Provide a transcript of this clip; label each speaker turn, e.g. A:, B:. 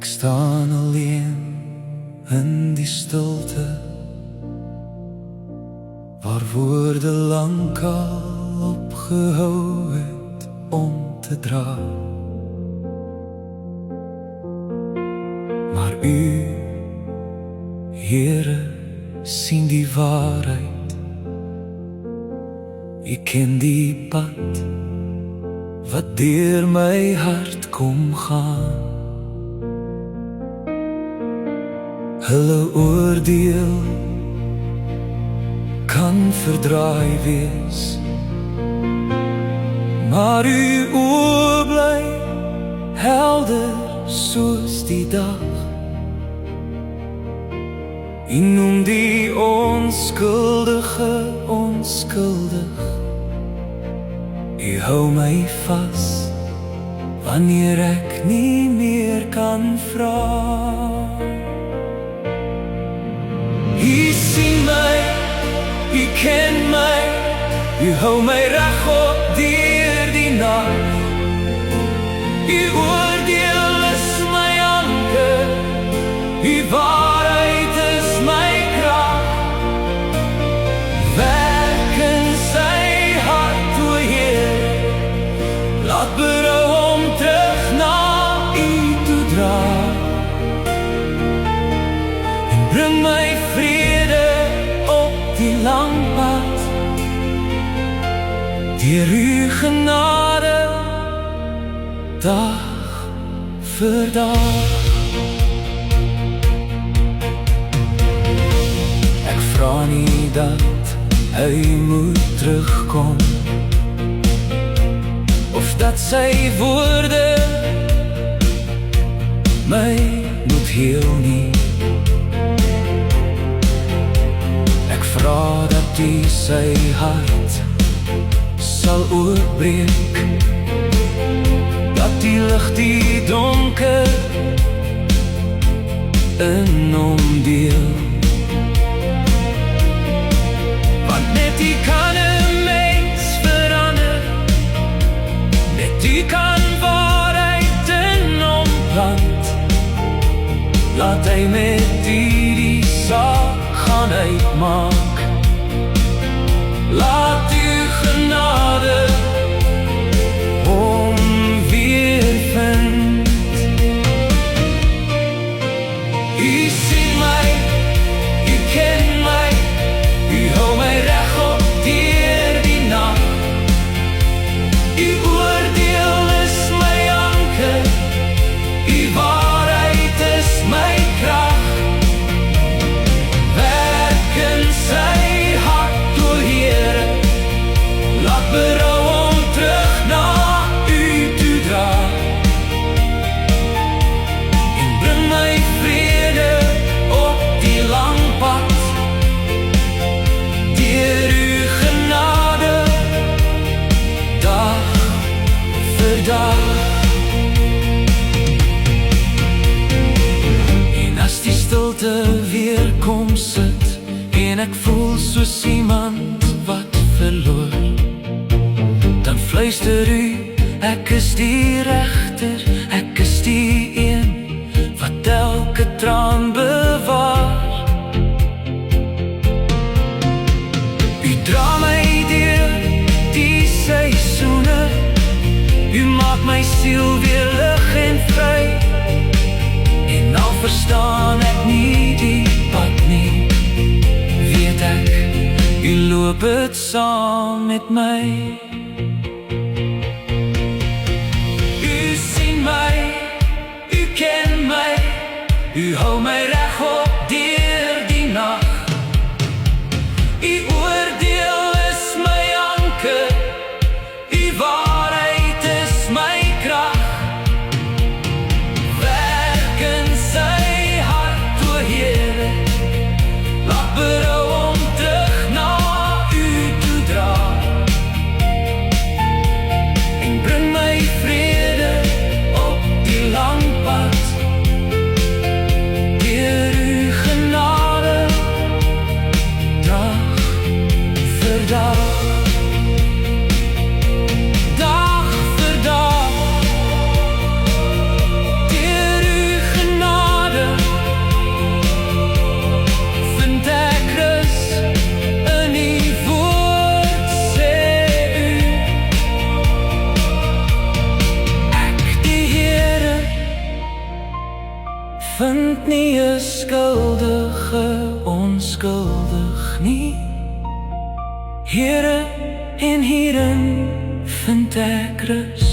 A: Ek staan alleen in die stilte, waar woorde lankal opgehou het om te dra. Maar U, Here, sien die waarheid. U ken die pad wat deur my hart kom gaan. Hulle oordeel kan verdraai wees, maar U oë bly helder soos die dag. U noem die onskuldige onskuldig. U hou my vas wanneer ek nie meer kan vra. U sien my, U ken my, U hou my reg op deur die nag. U oordeel is my anker, U waarheid is my krag. Werk in sy hart, o Heer, laat berou om terug na U toe dra. En bring my vrede op die lang pad, deur U genade, dag vir dag. Ek vra nie dat hy moet terugkom, of dat sy woorde my moet heel nie. Ek vra dat hy sy hart sal oopbreek, dat die lig die donker in hom deel. Want net U kan 'n mens verander, net U kan waarheid in hom plant. Laat hy met U die saak gaan uitmaak. Laat U genade hom weer vind. U sien my, U ken my, U hou my reg op deur die nag. U oordeel is my anker, U waarheid is my krag. Werk in sy hart, o Heere, laat berou om terug na U toe dra. En bring my vrede op die lang pad, deur U genade, dag vir dag. En as die stilte weer kom sit, en ek voel soos iemand wat verloor, dan fluister U, ek is die regter, ek is die een wat elke traan bewaar. U dra my deur die seisoene, U maak my siel weer lig en vry. En al verstaan ek nie die pad nie, weet ek, U loop het saam met my. U sien my, U ken my, U hou my reg op deur die nag. U oordeel is my anker, U waarheid is my krag. Werk in sy hart, o Heere, laat berou om terug na U toe dra. Here en hierin vind ek rus.